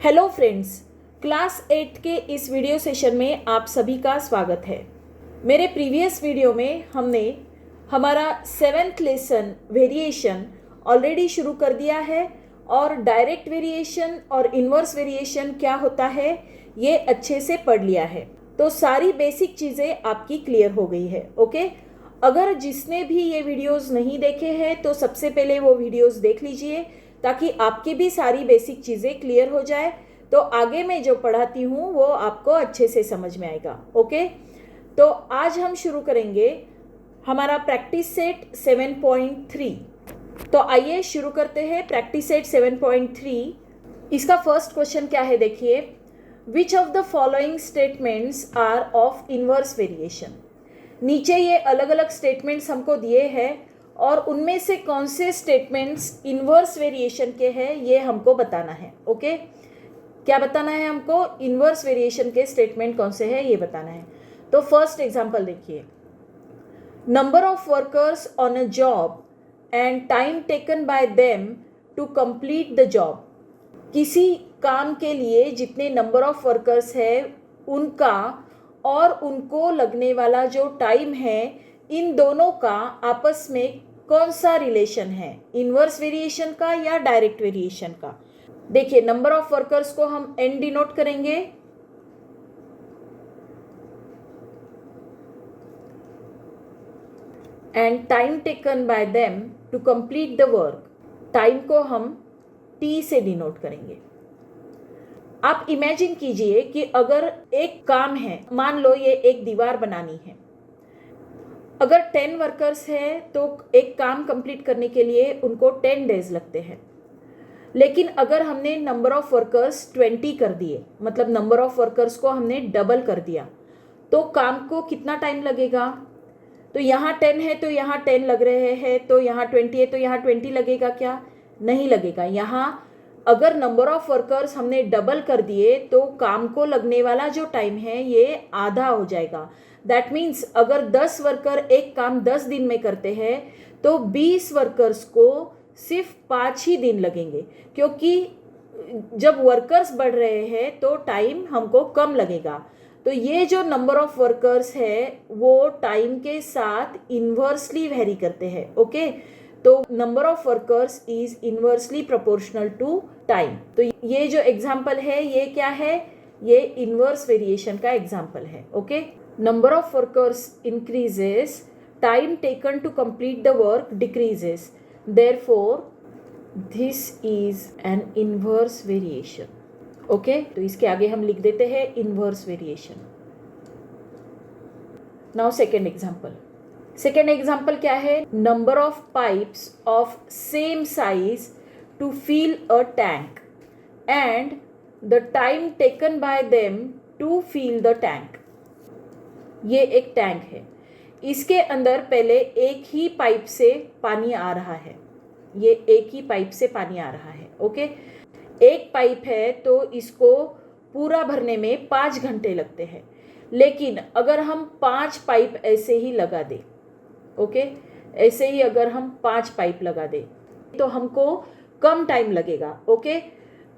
Hello friends, class 8 के इस video session में आप सभी का स्वागत है। मेरे प्रीवियस वीडियो में हमने हमारा 7th लेसन वेरिएशन ऑलरेडी शुरू कर दिया है और डायरेक्ट वेरिएशन और इन्वर्स वेरिएशन क्या होता है ये अच्छे से पढ़ लिया है। तो सारी बेसिक चीज़ें आपकी क्लियर हो गई है। ओके, अगर जिसने भी ये वीडियोस नहीं देखे हैं तो सबसे पहले वो वीडियोस देख लीजिए ताकि आपकी भी सारी बेसिक चीज़ें क्लियर हो जाए, तो आगे मैं जो पढ़ाती हूँ वो आपको अच्छे से समझ में आएगा। ओके, तो आज हम शुरू करेंगे हमारा प्रैक्टिस सेट 7.3। तो आइए शुरू करते हैं प्रैक्टिस सेट 7.3। इसका फर्स्ट क्वेश्चन क्या है, देखिए, which of the following statements are of inverse variation. नीचे ये अलग अलग स्टेटमेंट्स हमको दिए हैं और उनमें से कौन से स्टेटमेंट्स इन्वर्स वेरिएशन के हैं ये हमको बताना है। ओके, क्या बताना है हमको? इन्वर्स वेरिएशन के स्टेटमेंट कौन से हैं ये बताना है। तो फर्स्ट एग्जांपल देखिए, number of workers on a job and time taken by them to complete the job. किसी काम के लिए जितने नंबर ऑफ वर्कर्स है उनका और उनको लगने वाला जो टाइम है, इन दोनों का आपस में कौन सा रिलेशन है, इन्वर्स वेरिएशन का या डायरेक्ट वेरिएशन का। देखिए, नंबर ऑफ वर्कर्स को हम एन डिनोट करेंगे and time taken by them to complete the work, time को हम टी से डिनोट करेंगे। आप इमेजिन कीजिए कि अगर एक काम है, मान लो ये एक दीवार बनानी है, अगर 10 वर्कर्स है तो एक काम कंप्लीट करने के लिए उनको 10 डेज लगते हैं। लेकिन अगर हमने नंबर ऑफ वर्कर्स 20 कर दिए, मतलब नंबर ऑफ वर्कर्स को हमने डबल कर दिया, तो काम को कितना टाइम लगेगा? तो यहाँ 10 है तो यहाँ 10 लग रहे हैं, तो यहाँ 20 है तो यहाँ 20 लगेगा क्या? नहीं लगेगा। यहाँ अगर नंबर ऑफ वर्कर्स हमने डबल कर दिए तो काम को लगने वाला जो टाइम है ये आधा हो जाएगा। दैट मीन्स अगर 10 वर्कर एक काम 10 दिन में करते हैं तो 20 वर्कर्स को सिर्फ 5 ही दिन लगेंगे, क्योंकि जब वर्कर्स बढ़ रहे हैं तो टाइम हमको कम लगेगा। तो ये जो नंबर ऑफ वर्कर्स है वो टाइम के साथ इन्वर्सली वेरी करते हैं। ओके, तो number of workers is inversely proportional to time. तो ये जो एग्जाम्पल है ये क्या है? ये इन्वर्स वेरिएशन का एग्जाम्पल है। Okay, number of workers increases, time taken to complete the work decreases, therefore this is an inverse variation. Okay, तो इसके आगे हम लिख देते हैं inverse variation. Now second example. Second example क्या है? Number of pipes of same size to fill a tank and the time taken by them to fill the tank. ये एक टैंक है, इसके अंदर पहले एक ही पाइप से पानी आ रहा है, ये एक ही पाइप से पानी आ रहा है। ओके, एक पाइप है तो इसको पूरा भरने में 5 घंटे लगते हैं। लेकिन अगर हम 5 पाइप ऐसे ही लगा दें, ओके, ऐसे ही अगर हम 5 पाइप लगा दें तो हमको कम टाइम लगेगा। ओके,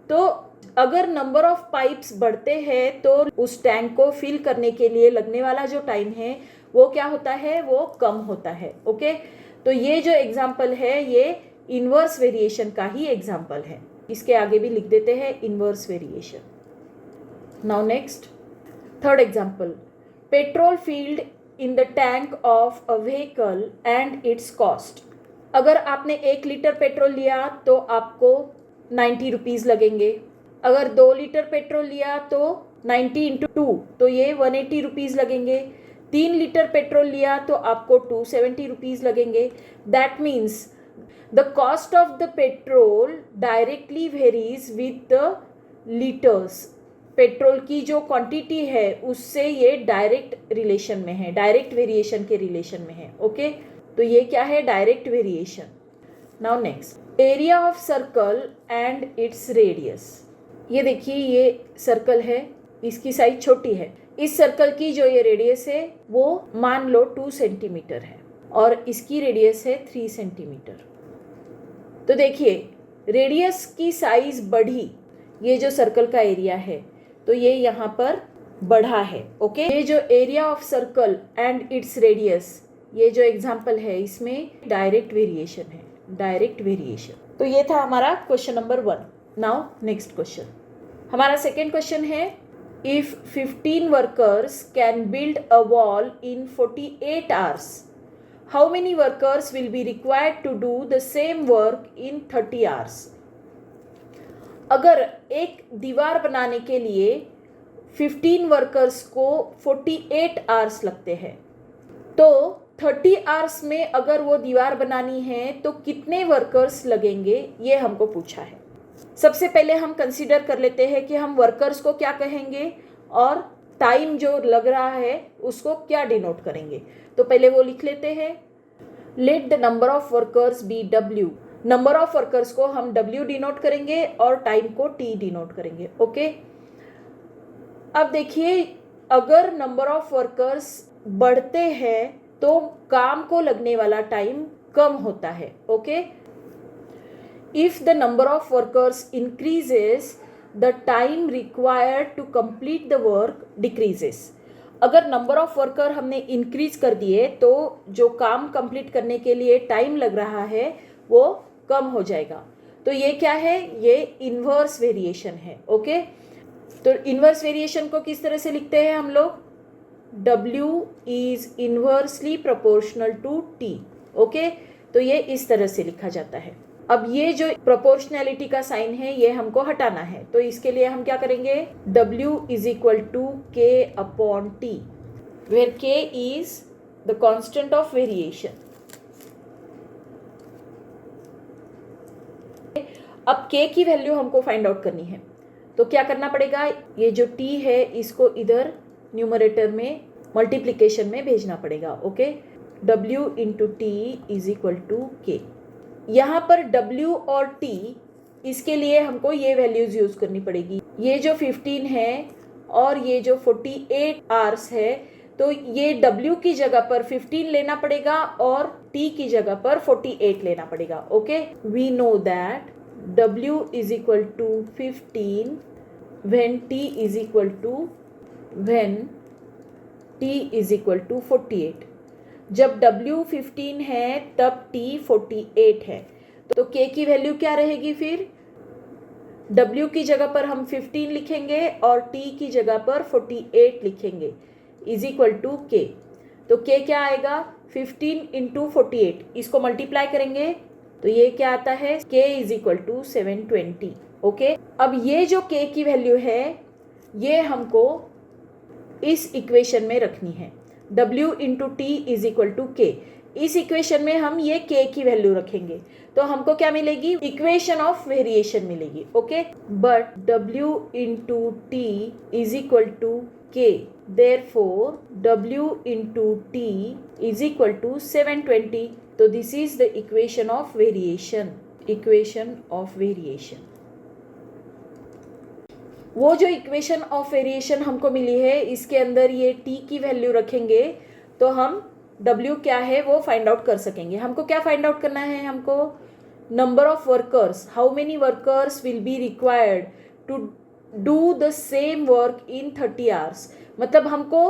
तो अगर नंबर ऑफ पाइप्स बढ़ते हैं तो उस टैंक को फिल करने के लिए लगने वाला जो टाइम है वो क्या होता है? वो कम होता है। ओके, तो ये जो एग्जाम्पल है ये इन्वर्स वेरिएशन का ही एग्जाम्पल है। इसके आगे भी लिख देते हैं inverse variation. Now next, third example, petrol field in the tank of a vehicle and it's cost. अगर आपने 1 लीटर पेट्रोल लिया तो आपको 90 रुपीज़ लगेंगे। अगर 2 लीटर पेट्रोल लिया तो 90 इंटू 2 तो ये 180 रुपीज़ लगेंगे। 3 लीटर पेट्रोल लिया तो आपको 270 रुपीज़ लगेंगे। That means the cost of the petrol directly varies with the litres. Petrol की जो क्वांटिटी है उससे ये डायरेक्ट रिलेशन में है, डायरेक्ट वेरिएशन के रिलेशन में है। ओके, तो ये क्या है? Direct variation. Now next, area of circle and its radius. ये देखिए, ये सर्कल है, इसकी साइज छोटी है। इस सर्कल की जो ये रेडियस है वो मान लो 2 सेंटीमीटर है और इसकी रेडियस है 3 सेंटीमीटर। तो देखिए, रेडियस की साइज बढ़ी ये जो सर्कल का एरिया है तो ये यहाँ पर बढ़ा है। ओके, ये जो area of circle and its radius, ये जो एग्जाम्पल है इसमें डायरेक्ट वेरिएशन है, डायरेक्ट वेरिएशन। तो ये था हमारा question number 1। Now next question, हमारा सेकेंड क्वेश्चन है, if 15 workers can build a wall in 48 hours, how many workers will be required to do the same work in 30 hours. अगर एक दीवार बनाने के लिए 15 वर्कर्स को 48 आवर्स लगते हैं, तो 30 आवर्स में अगर वो दीवार बनानी है तो कितने वर्कर्स लगेंगे, ये हमको पूछा है। सबसे पहले हम कंसीडर कर लेते हैं कि हम वर्कर्स को क्या कहेंगे और टाइम जो लग रहा है उसको क्या डिनोट करेंगे। तो पहले वो लिख लेते हैं, let the number of workers be W। Number of workers को हम W डिनोट करेंगे और टाइम को T डिनोट करेंगे। ओके, अब देखिए, अगर नंबर ऑफ वर्कर्स बढ़ते हैं तो काम को लगने वाला टाइम कम होता है। Okay, if the number of workers increases the time required to complete the work decreases. अगर नंबर ऑफ वर्कर हमने इंक्रीज कर दिए तो जो काम कंप्लीट करने के लिए टाइम लग रहा है वो कम हो जाएगा। तो ये क्या है, ये इन्वर्स वेरिएशन है। ओके, तो इन्वर्स वेरिएशन को किस तरह से लिखते हैं हम लोग, W is inversely proportional to T। Okay, तो ये इस तरह से लिखा जाता है। अब ये जो प्रोपोर्शनैलिटी का साइन है ये हमको हटाना है, तो इसके लिए हम क्या करेंगे, W is equal to K upon T, where K is the constant of variation. अब K की वैल्यू हमको फाइंड आउट करनी है, तो क्या करना पड़ेगा, ये जो T है इसको इधर न्यूमरेटर में मल्टीप्लिकेशन में भेजना पड़ेगा। Okay, W into T is equal to K। यहाँ पर W और T, इसके लिए हमको ये वैल्यूज यूज करनी पड़ेगी। ये जो 15 है और ये जो 48 आवर्स है, तो ये W की जगह पर 15 लेना पड़ेगा और T की जगह पर 48 लेना पड़ेगा। Okay, we know that W is equal to 15 when T is equal to when T is equal to 48। जब W 15 है तब T 48 है, तो K की वैल्यू क्या रहेगी, फिर W की जगह पर हम 15 लिखेंगे और T की जगह पर 48 लिखेंगे, इज इक्वल टू K। तो K क्या आएगा, 15 इंटू 48, इसको मल्टीप्लाई करेंगे तो ये क्या आता है, K is equal to 720। Okay, अब ये जो K की वैल्यू है ये हमको इस इक्वेशन में रखनी है, W into T is equal to K। इस इक्वेशन में हम ये K की वैल्यू रखेंगे तो हमको क्या मिलेगी, इक्वेशन ऑफ वेरिएशन मिलेगी। Okay, but W into T is equal to K, therefore W into T is equal to 720। तो this is the equation of variation, equation of variation. वो जो इक्वेशन ऑफ वेरिएशन हमको मिली है इसके अंदर ये T की वैल्यू रखेंगे तो हम W क्या है वो फाइंड आउट कर सकेंगे। हमको क्या फाइंड आउट करना है, हमको number of workers, how many workers will be required to do the same work in 30 hours. मतलब हमको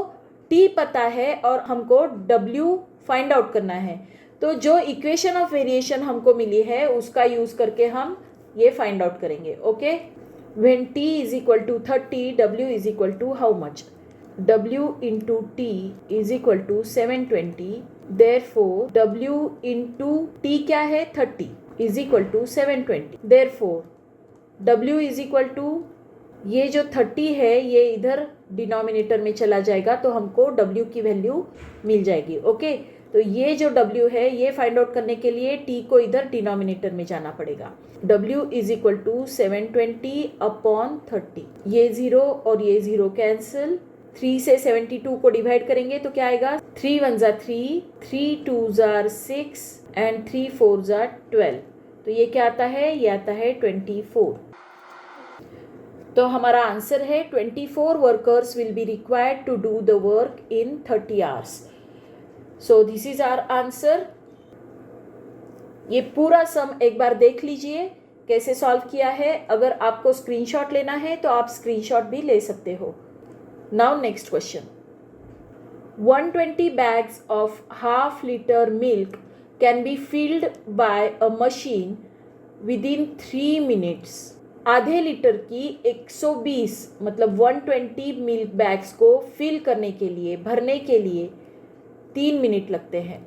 T पता है और हमको W फाइंड आउट करना है, तो जो इक्वेशन ऑफ वेरिएशन हमको मिली है उसका यूज करके हम ये फाइंड आउट करेंगे। Okay, when T is equal to 30, W is equal to how much, W into T is equal to 720, therefore W into T क्या है 30 is equal to 720, therefore W is equal to, ये जो 30 है ये इधर denominator में चला जाएगा तो हमको W की वैल्यू मिल जाएगी। ओके, तो ये जो W है ये फाइंड आउट करने के लिए T को इधर डिनोमिनेटर में जाना पड़ेगा। W is equal to 720 upon 30, ये 0 और ये 0 कैंसिल, 3 से 72 को डिवाइड करेंगे तो क्या आएगा, 3 1 ज़ा 3, 3 2 ज़ा 6 एंड 3 4 ज़ा 12। तो ये क्या आता है, ये आता है 24। तो हमारा आंसर है 24 workers will be required to do the work in 30 hours. So this is our answer. ये पूरा सम एक बार देख लीजिए, कैसे सॉल्व किया है। अगर आपको स्क्रीनशॉट लेना है तो आप स्क्रीनशॉट भी ले सकते हो। Now next question, 120 bags of half liter milk can be filled by a machine within 3 minutes। आधे लीटर की 120 मतलब 120 मिल्क बैग्स को फिल करने के लिए, भरने के लिए 3 मिनट लगते हैं।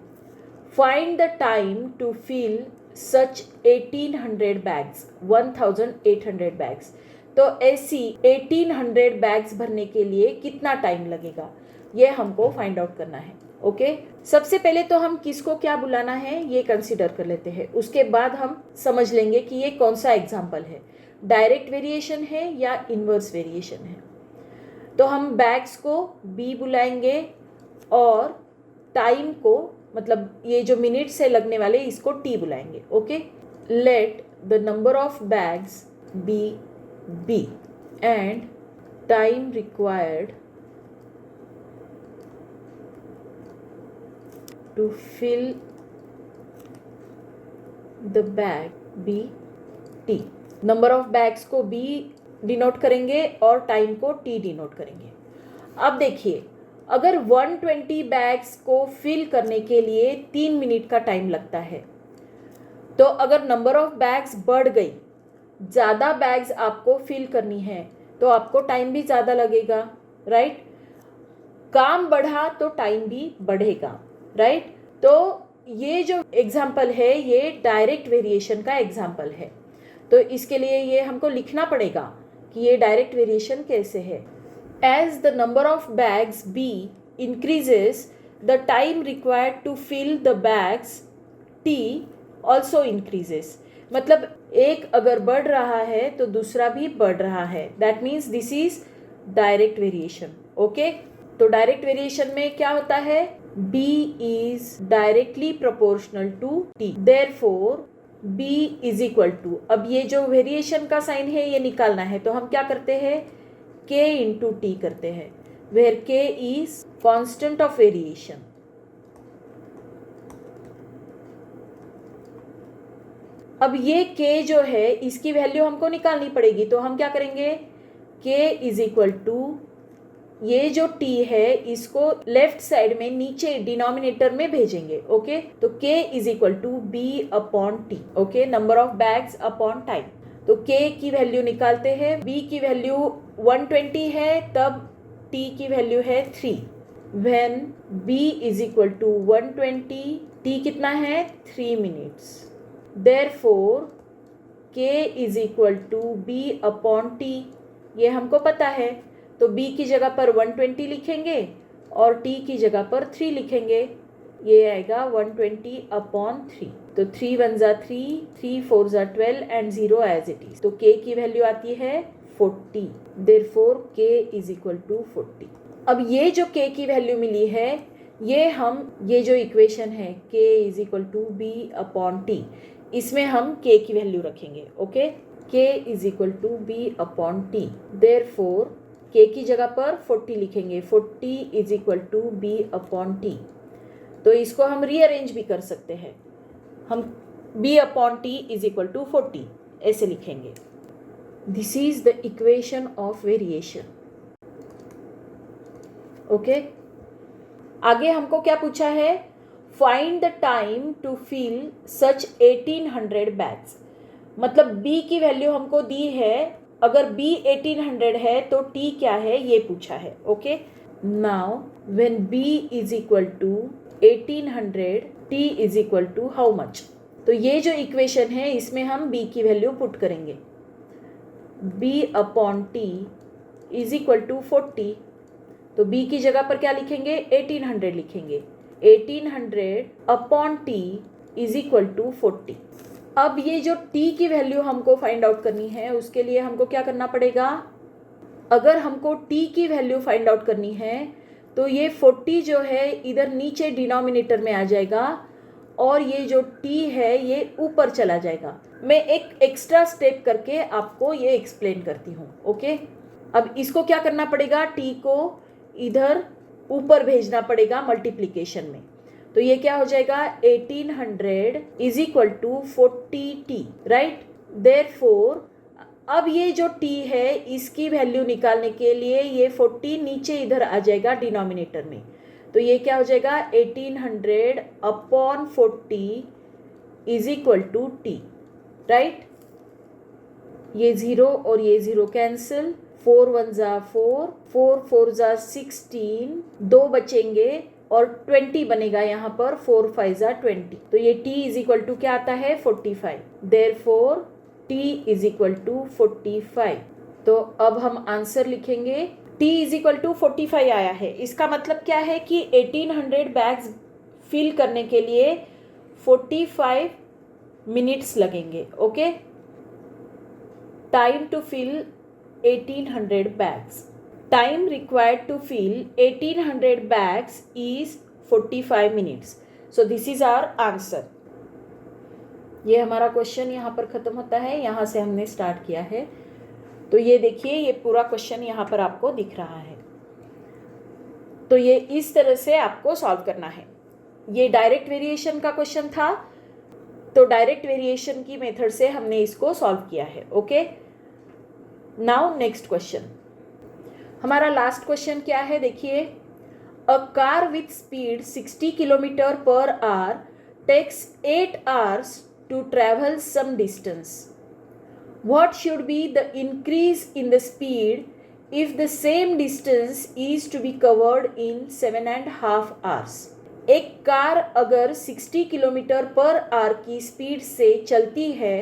Find the time to fill such 1800 bags, 1800 bags. तो ऐसी 1800 बैग्स भरने के लिए कितना टाइम लगेगा, ये हमको फाइंड आउट करना है। ओके, सबसे पहले तो हम किसको क्या बुलाना है ये कंसीडर कर लेते हैं, उसके बाद हम समझ लेंगे कि ये कौन सा एग्जाम्पल है, डायरेक्ट वेरिएशन है या इनवर्स वेरिएशन है। तो हम बैग्स को बी बुलाएंगे और टाइम को, मतलब ये जो मिनट से लगने वाले, इसको टी बुलाएंगे। Okay, let the number of bags be B and time required to fill the bag be T. Number of bags को बी डिनोट करेंगे और टाइम को टी डिनोट करेंगे। अब देखिए, अगर 120 बैग्स को फिल करने के लिए 3 मिनट का टाइम लगता है, तो अगर नंबर ऑफ बैग्स बढ़ गई, ज़्यादा बैग्स आपको फिल करनी है, तो आपको टाइम भी ज़्यादा लगेगा, राइट। काम बढ़ा तो टाइम भी बढ़ेगा, राइट। तो ये जो एग्जाम्पल है ये डायरेक्ट वेरिएशन का एग्जाम्पल है। तो इसके लिए ये हमको लिखना पड़ेगा कि ये डायरेक्ट वेरिएशन कैसे है। As the number of bags B increases, the time required to fill the bags T also increases। मतलब एक अगर बढ़ रहा है तो दूसरा भी बढ़ रहा है। That means this is direct variation। Okay, तो डायरेक्ट वेरिएशन में क्या होता है, B is directly proportional to T, therefore B is equal to, अब ये जो वेरिएशन का साइन है ये निकालना है, तो हम क्या करते हैं, K इंटू टी करते हैं, where K is constant of variation। अब ये K जो है इसकी वैल्यू हमको निकालनी पड़ेगी, तो हम क्या करेंगे, K इज इक्वल टू, ये जो T है इसको लेफ्ट साइड में नीचे डिनोमिनेटर में भेजेंगे। ओके, तो K is equal to B upon T. Okay, number of bags upon time. तो K की वैल्यू निकालते हैं, B की वैल्यू 120 है, तब T की वैल्यू है 3। When B is equal to 120, T कितना है 3 minutes, therefore K is equal to B upon T, ये हमको पता है। तो B की जगह पर 120 लिखेंगे और T की जगह पर 3 लिखेंगे, ये आएगा 120 अपॉन 3। तो 3 1 जा 3, 3 4 जा 12 एंड 0 एज इट इज। तो K की वैल्यू आती है 40, therefore K is equal to 40। अब ये जो K की वैल्यू मिली है, ये जो इक्वेशन है K is equal to B upon T, इसमें हम K की वैल्यू रखेंगे। Okay, K is equal to B upon T, therefore K की जगह पर 40 लिखेंगे, 40 is equal to B upon T। तो इसको हम रीअरेंज भी कर सकते हैं, हम B upon T is equal to 40 ऐसे लिखेंगे। This is the equation of variation. Okay, आगे हमको क्या पूछा है, find the time to fill such 1800 bags. मतलब B की वैल्यू हमको दी है, अगर B 1800 है तो T क्या है ये पूछा है। Okay, now when B is equal to 1800, T is equal to how much. तो ये जो इक्वेशन है इसमें हम B की वैल्यू पुट करेंगे, B upon T is equal to 40। तो B की जगह पर क्या लिखेंगे, 1800 लिखेंगे, 1800 upon T is equal to 40। अब ये जो T की वैल्यू हमको फाइंड आउट करनी है, उसके लिए हमको क्या करना पड़ेगा, अगर हमको T की वैल्यू फाइंड आउट करनी है तो ये 40 जो है इधर नीचे डिनोमिनेटर में आ जाएगा और ये जो T है ये ऊपर चला जाएगा। मैं एक एक्स्ट्रा स्टेप करके आपको ये एक्सप्लेन करती हूँ। ओके, अब इसको क्या करना पड़ेगा, T को इधर ऊपर भेजना पड़ेगा मल्टीप्लिकेशन में। तो ये क्या हो जाएगा, 1800 is equal to 40T, right. Therefore अब ये जो t है इसकी वैल्यू निकालने के लिए ये 40 नीचे इधर आ जाएगा डिनोमिनेटर में, तो ये क्या हो जाएगा 1800 upon 40 is equal to t, right. ये 0 और ये 0 कैंसिल, 4 1 जा 4, 4 4 जा 16, 2 बचेंगे और 20 बनेगा यहाँ पर, 4 5 जा 20, तो ये t इज इक्वल टू क्या आता है 45। Therefore t is equal to 45। तो अब हम आंसर लिखेंगे, t इज इक्वल टू 45 आया है। इसका मतलब क्या है कि 1800 बैग्स फिल करने के लिए 45 मिनट्स लगेंगे। Okay, time to fill 1800 bags. Time required to fill 1800 bags is 45 minutes. So this is our answer. ये हमारा क्वेश्चन यहाँ पर ख़त्म होता है, यहाँ से हमने स्टार्ट किया है। तो ये देखिए, ये पूरा क्वेश्चन यहाँ पर आपको दिख रहा है। तो ये इस तरह से आपको सॉल्व करना है। ये डायरेक्ट वेरिएशन का क्वेश्चन था, तो डायरेक्ट वेरिएशन की मेथड से हमने इसको सॉल्व किया है। Okay, now next question. हमारा लास्ट क्वेश्चन क्या है, देखिए। A car with speed 60 kilometre per hour takes 8 hours to travel some distance. What should be the increase in the speed if the same distance is to be covered in 7.5 hours? एक car अगर 60 kilometre per our की speed से चलती है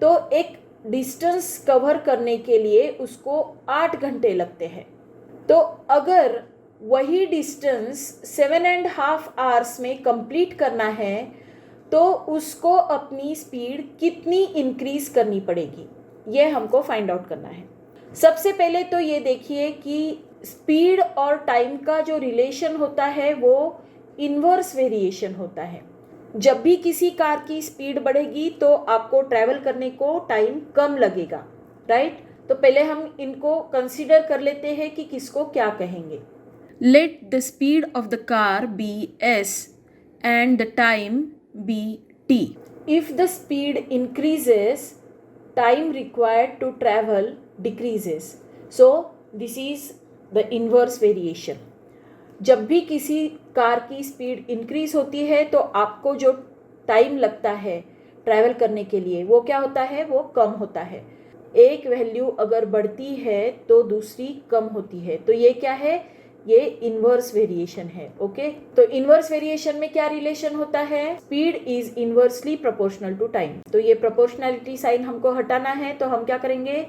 तो एक distance cover करने के लिए उसको 8 घंटे लगते हैं। तो अगर वही डिस्टेंस 7.5 hours में कंप्लीट करना है तो उसको अपनी स्पीड कितनी इंक्रीज करनी पड़ेगी, ये हमको फाइंड आउट करना है। सबसे पहले तो ये देखिए कि स्पीड और टाइम का जो रिलेशन होता है वो इन्वर्स वेरिएशन होता है। जब भी किसी कार की स्पीड बढ़ेगी तो आपको ट्रैवल करने को टाइम कम लगेगा, राइट। तो पहले हम इनको कंसीडर कर लेते हैं कि किसको क्या कहेंगे। Let the speed of the car be s and the time be t. If the speed increases, time required to travel decreases. So this is the inverse variation. जब भी किसी कार की स्पीड इंक्रीज होती है तो आपको जो time लगता है ट्रैवल करने के लिए वो क्या होता है, वो कम होता है। एक वैल्यू अगर बढ़ती है तो दूसरी कम होती है, तो ये क्या है, ये इन्वर्स वेरिएशन है। ओके, तो इन्वर्स वेरिएशन में क्या रिलेशन होता है, speed is inversely proportional to time. तो ये प्रोपोर्शनलिटी साइन हमको हटाना है, तो हम क्या करेंगे,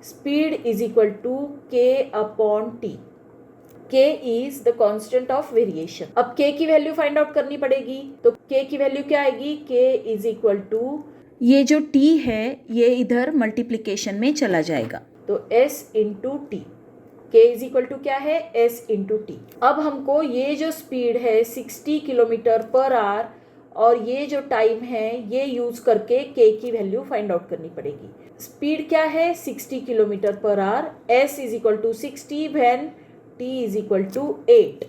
स्पीड इज इक्वल टू के upon T. k is the constant of variation. अब k की वैल्यू फाइंड आउट करनी पड़ेगी, तो k की वैल्यू क्या आएगी, k इज इक्वल टू, ये जो t है ये इधर मल्टीप्लिकेशन में चला जाएगा, तो s into t. k is equal to क्या है, s इंटू टी। अब हमको ये जो स्पीड है 60 किलोमीटर पर आवर और ये जो टाइम है ये यूज करके k की वैल्यू फाइंड आउट करनी पड़ेगी। स्पीड क्या है 60 kilometre per hour, s is equal to 60 when t is equal to 8.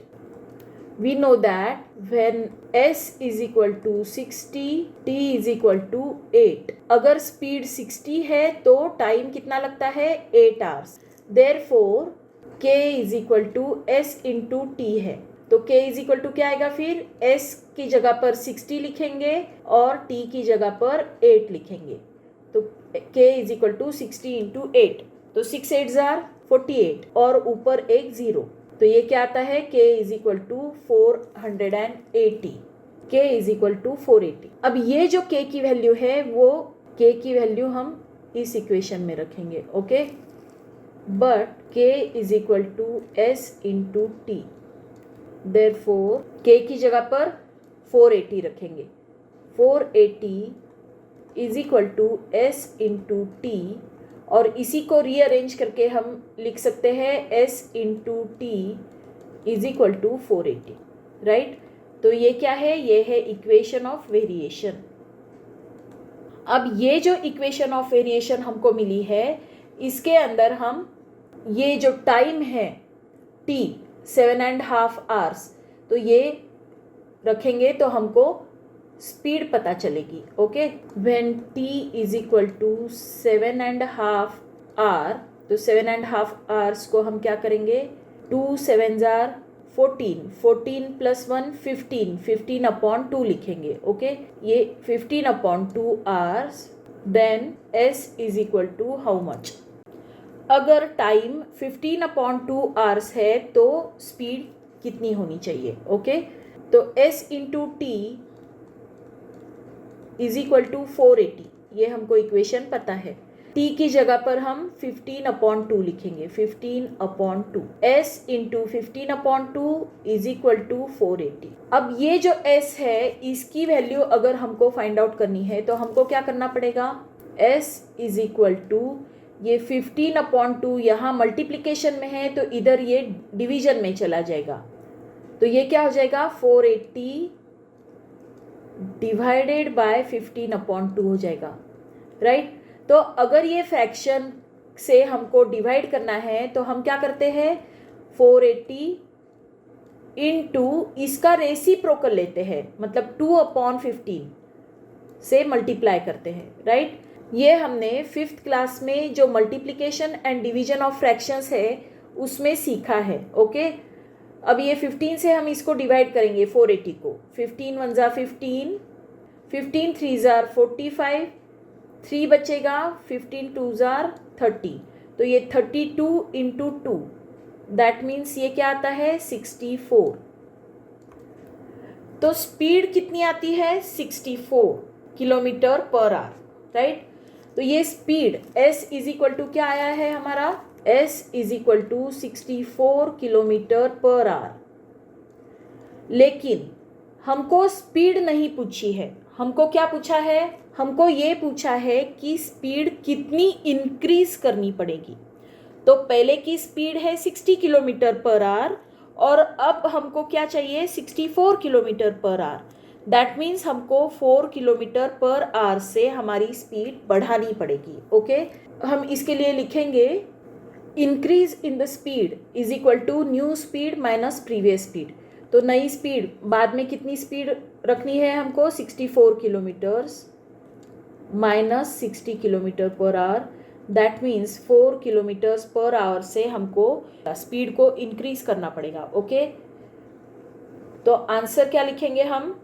We know that when s is equal to 60, t is equal to 8. अगर speed 60 है तो time कितना लगता है, 8 hours. Therefore, k is equal to s into t है, तो k is equal to क्या आएगा, फिर s की जगह पर 60 लिखेंगे और t की जगह पर 8 लिखेंगे, तो k is equal to 60 into 8, तो 6 8s are 48 और ऊपर एक 0, तो ये क्या आता है, k is equal to 480। k is equal to 480। अब ये जो k की वैल्यू है वो k की वैल्यू हम इस इक्वेशन में रखेंगे। Okay, but k is equal to s into t. Therefore k की जगह पर 480 रखेंगे, 480 is equal to s into t, और इसी को रीअरेंज करके हम लिख सकते हैं s into t is equal to 480, right. तो ये क्या है, ये है इक्वेशन ऑफ वेरिएशन। अब ये जो इक्वेशन ऑफ वेरिएशन हमको मिली है इसके अंदर हम ये जो टाइम है t 7.5 hours, तो ये रखेंगे तो हमको स्पीड पता चलेगी. Okay, when t is equal to 7.5 hour, तो 7.5 आवर्स को हम क्या करेंगे, 2 7 जार 14, 14 प्लस 1 15, 15 अपॉन 2 लिखेंगे. ओके, ये 15 upon 2 hours. Then s is equal to how much. अगर टाइम 15 अपॉन 2 आवर्स है तो स्पीड कितनी होनी चाहिए. ओके, तो s into t is equal to 480, ये हमको इक्वेशन पता है. t की जगह पर हम 15 अपॉन 2 लिखेंगे, 15 upon 2. s into 15 upon 2 is equal to 480. अब ये जो s है इसकी वैल्यू अगर हमको फाइंड आउट करनी है तो हमको क्या करना पड़ेगा, s इज इक्वल टू ये 15 अपॉन 2 यहाँ मल्टीप्लिकेशन में है तो इधर ये डिवीजन में चला जाएगा. तो ये क्या हो जाएगा, 480 डिवाइडेड बाय 15 अपॉन 2 हो जाएगा. राइट, तो अगर ये फ्रैक्शन से हमको डिवाइड करना है तो हम क्या करते हैं, 480 इंटू इसका रेसिप्रोकल लेते हैं, मतलब 2 अपॉन 15 से मल्टीप्लाई करते हैं. राइट, ये हमने 5th क्लास में जो multiplication and division of fractions है उसमें सीखा है. ओके, अब ये 15 से हम इसको डिवाइड करेंगे 480 को. 15 1 ज़ा 15, 15 3 ज़ा 45, 3 बचेगा, 15 2 ज़ा 30, तो ये 32 इंटू 2, दैट मीन्स ये क्या आता है, 64. तो स्पीड कितनी आती है, 64 किलोमीटर पर आवर. राइट, तो ये speed s is equal to क्या आया है हमारा, s is equal to 64 kilometre per hour. लेकिन हमको स्पीड नहीं पूछी है, हमको क्या पूछा है, हमको ये पूछा है कि स्पीड कितनी इंक्रीज करनी पड़ेगी. तो पहले की स्पीड है 60 किलोमीटर पर आवर और अब हमको क्या चाहिए, 64 kilometre per our. That means हमको 4 किलोमीटर पर आवर से हमारी स्पीड बढ़ानी पड़ेगी. ओके, हम इसके लिए लिखेंगे increase in the speed is equal to new speed minus previous speed. तो नई स्पीड बाद में कितनी स्पीड रखनी है हमको, 64 kilometres minus 60 kilometre per our. That means 4 kilometres per hour से हमको स्पीड को इंक्रीज करना पड़ेगा. ओके, तो आंसर क्या लिखेंगे हम,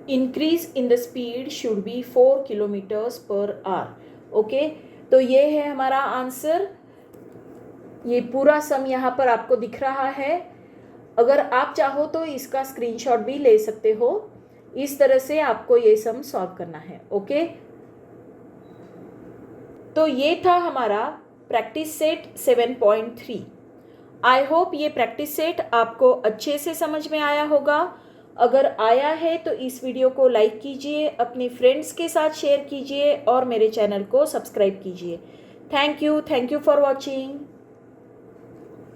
increase in the speed should be 4 kilometres per hour. Okay, तो ये है हमारा आंसर. ये पूरा सम यहाँ पर आपको दिख रहा है. अगर आप चाहो तो इसका स्क्रीनशॉट भी ले सकते हो. इस तरह से आपको ये सम सॉल्व करना है. ओके, तो ये था हमारा प्रैक्टिस सेट 7.3. आई होप ये प्रैक्टिस सेट आपको अच्छे से समझ में आया होगा. अगर आया है तो इस वीडियो को लाइक कीजिए, अपने फ्रेंड्स के साथ शेयर कीजिए और मेरे चैनल को सब्सक्राइब कीजिए. Thank you for watching.